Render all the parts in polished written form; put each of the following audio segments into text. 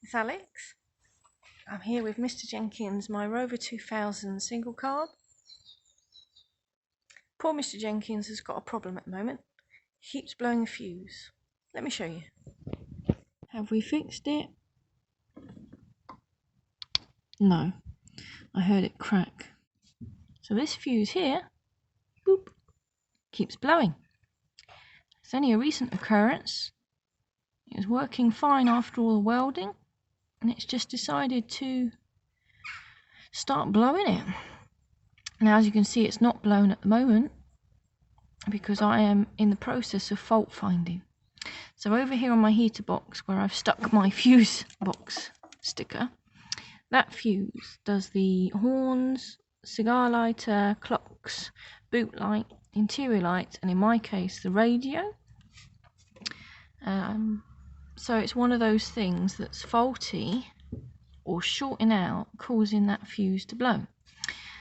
It's Alex. I'm here with Mr. Jenkins, my Rover 2000 single carb. Poor Mr. Jenkins has got a problem at the moment. He keeps blowing a fuse. Let me show you. Have we fixed it? No. I heard it crack. So this fuse here, boop, keeps blowing. It's only a recent occurrence. It was working fine after all the welding, and it's just decided to start blowing it. Now, as you can see, it's not blown at the moment because I am in the process of fault finding. So over here on my heater box, where I've stuck my fuse box sticker, that fuse does the horns, cigar lighter, clocks, boot light, interior lights, and in my case the radio. So it's one of those things that's faulty or shorting out, causing that fuse to blow.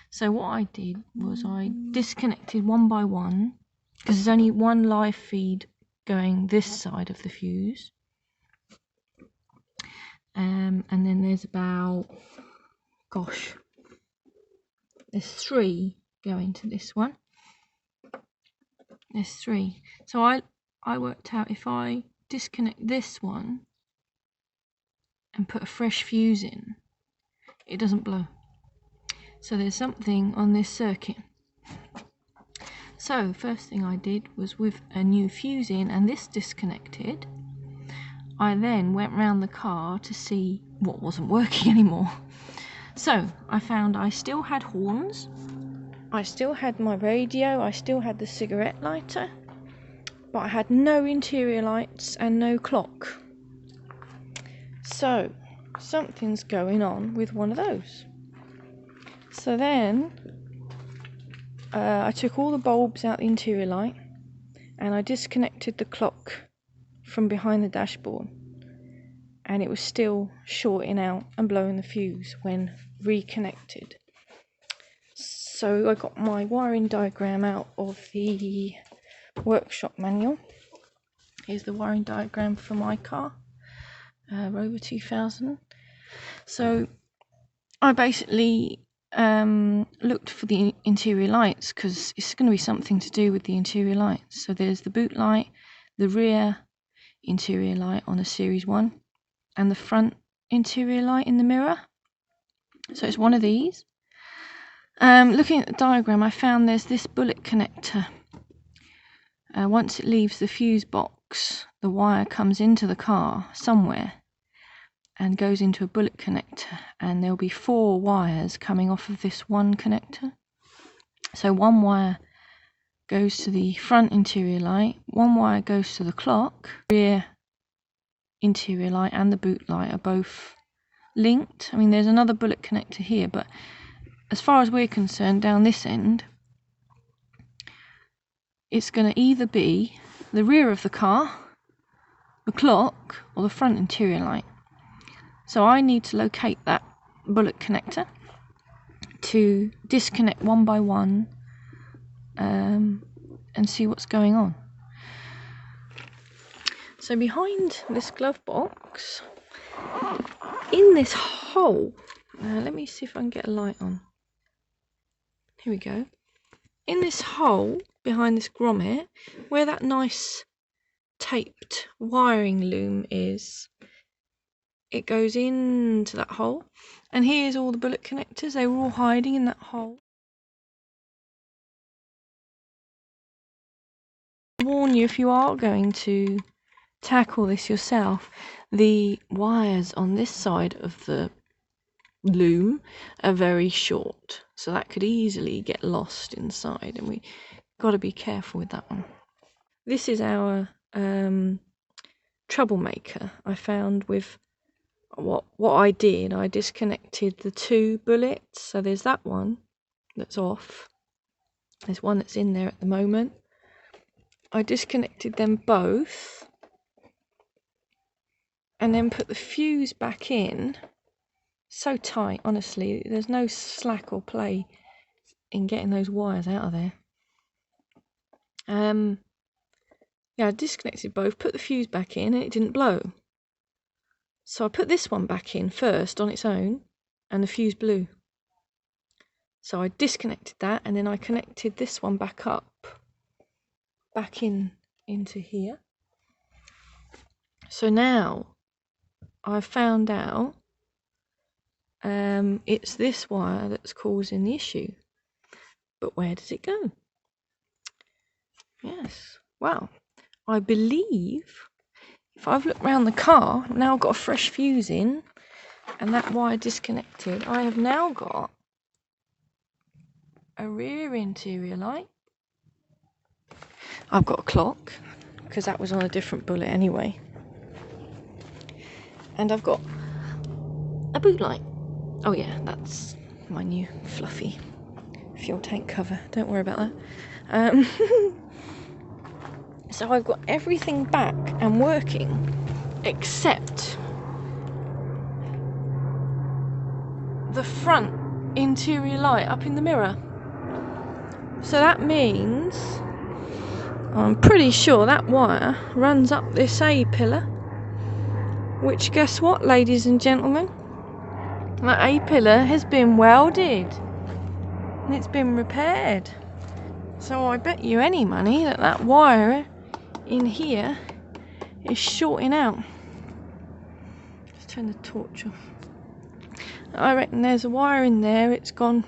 So what I did was I disconnected one by one, because there's only one live feed going this side of the fuse, and then there's about, there's 3 going to this one. There's 3. So I worked out if I disconnect this one and put a fresh fuse in, it doesn't blow. So there's something on this circuit. So first thing I did was, with a new fuse in and this disconnected, I then went round the car to see what wasn't working anymore. So I found I still had horns, I still had my radio, I still had the cigarette lighter, but I had no interior lights and no clock. So something's going on with one of those. So then I took all the bulbs out the interior light and I disconnected the clock from behind the dashboard, and it was still shorting out and blowing the fuse when reconnected. So I got my wiring diagram out of the workshop manual. Here's the wiring diagram for my car, Rover 2000. So I basically looked for the interior lights, because it's going to be something to do with the interior lights. So there's the boot light, the rear interior light on a series 1, and the front interior light in the mirror. So it's one of these. Looking at the diagram, I found there's this bullet connector. Once it leaves the fuse box, the wire comes into the car somewhere and goes into a bullet connector, and there'll be 4 wires coming off of this one connector. So one wire goes to the front interior light, one wire goes to the clock, rear interior light and the boot light are both linked. I mean, there's another bullet connector here, but as far as we're concerned, down this end, it's going to either be the rear of the car, the clock, or the front interior light. So I need to locate that bullet connector to disconnect one by one and see what's going on. So behind this glove box, in this hole, let me see if I can get a light on. Here we go. In this hole behind this grommet, where that nice taped wiring loom is, it goes into that hole, and here's all the bullet connectors. They were all hiding in that hole. I warn you, if you are going to tackle this yourself, the wires on this side of the loom are very short, so that could easily get lost inside, and we got to be careful with that one. This is our troublemaker. I found with what I did, I disconnected the 2 bullets. So there's that one that's off, there's one that's in there at the moment. I disconnected them both and then put the fuse back in. So tight, honestly, there's no slack or play in getting those wires out of there. Yeah, I disconnected both, put the fuse back in, and it didn't blow. So I put this one back in first on its own, and the fuse blew. So I disconnected that, and then I connected this one back into here. So now I've found out it's this wire that's causing the issue. But where does it go? Yes, well, I believe if I've looked around the car, now I've got a fresh fuse in and that wire disconnected, I have now got a rear interior light. I've got a clock, because that was on a different bullet anyway. And I've got a boot light. Oh yeah, that's my new fluffy fuel tank cover. Don't worry about that. So I've got everything back and working, except the front interior light up in the mirror. So that means, I'm pretty sure that wire runs up this A pillar, which, guess what, ladies and gentlemen? That A pillar has been welded and it's been repaired. So I bet you any money that that wire in here is shorting out. Let's turn the torch off. I reckon there's a wire in there, it's gone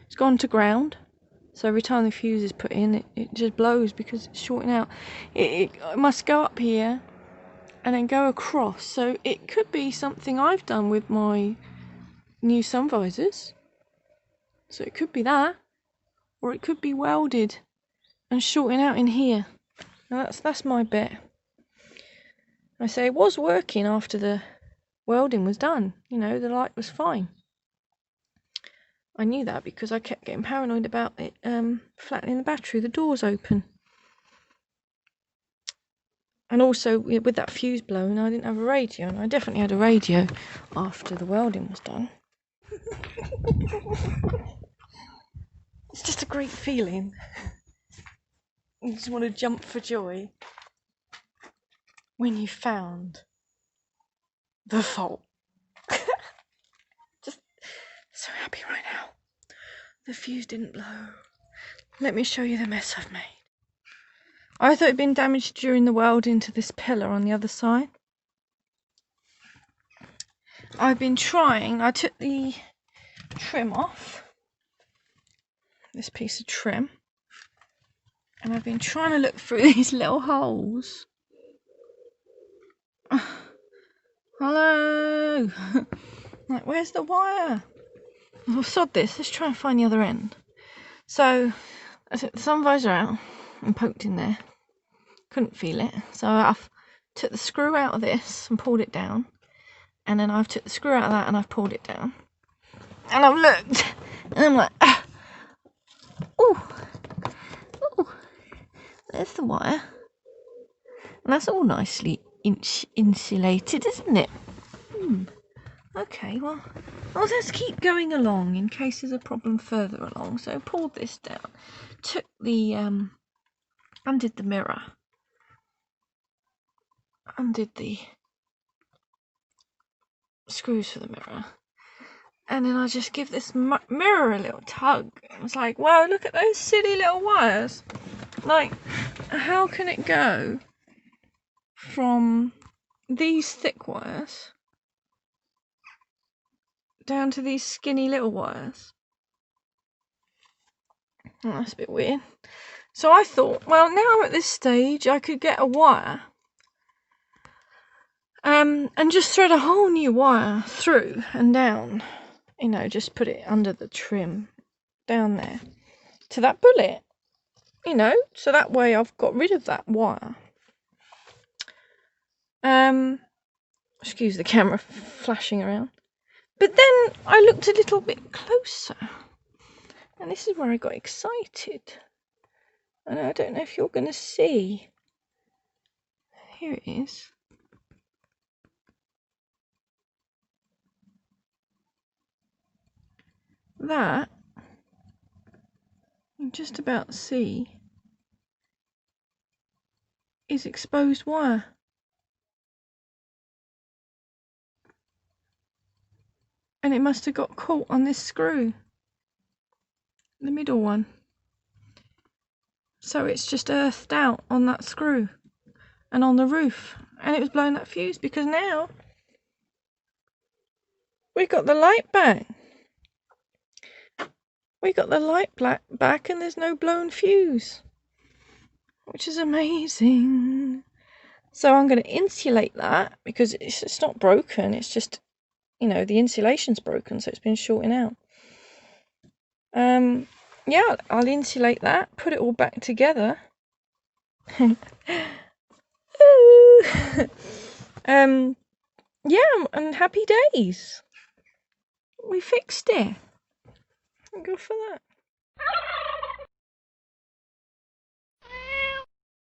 to ground. So every time the fuse is put in, it just blows because it's shorting out. It must go up here and then go across. So it could be something I've done with my new sun visors. So it could be that, or it could be welded and shorting out in here. Now that's my bet. I say it was working after the welding was done. You know, the light was fine. I knew that because I kept getting paranoid about it flattening the battery, the doors open. And also, with that fuse blown, I didn't have a radio, and I definitely had a radio after the welding was done. It's just a great feeling. You just want to jump for joy when you found the fault. Just so happy right now. The fuse didn't blow. Let me show you the mess I've made. I thought it'd been damaged during the welding to this pillar on the other side. I've been trying, I took the trim off, this piece of trim, and I've been trying to look through these little holes. Hello! Like, where's the wire? Well, sod this, let's try and find the other end. So, I took the sun visor out and poked in there. Couldn't feel it. So I've took the screw out of this and pulled it down. And then I've took the screw out of that and I've pulled it down. And I've looked and I'm like, oh, there's the wire. And that's all nicely insulated, isn't it? Okay, well, let's keep going along in case there's a problem further along. So I pulled this down, took the, undid the mirror, undid the screws for the mirror, and then I just give this mirror a little tug. I was like, wow, look at those silly little wires. Like, how can it go from these thick wires down to these skinny little wires? Oh, that's a bit weird. So I thought, well, now I'm at this stage, I could get a wire and just thread a whole new wire through and down. You know, just put it under the trim down there to that bullet. You know, so that way I've got rid of that wire. Excuse the camera flashing around. But then I looked a little bit closer. And this is where I got excited. And I don't know if you're going to see. Here it is. That, you can just about see, is exposed wire. and it must have got caught on this screw, the middle one. So it's just earthed out on that screw and on the roof, and it was blowing that fuse, because now we got the light back. We got the light back and there's no blown fuse, which is amazing. So I'm going to insulate that, because it's not broken, it's just, you know, the insulation's broken, so it's been shorting out. Yeah, I'll insulate that, put it all back together. Yeah, and happy days. We fixed it. Good for that.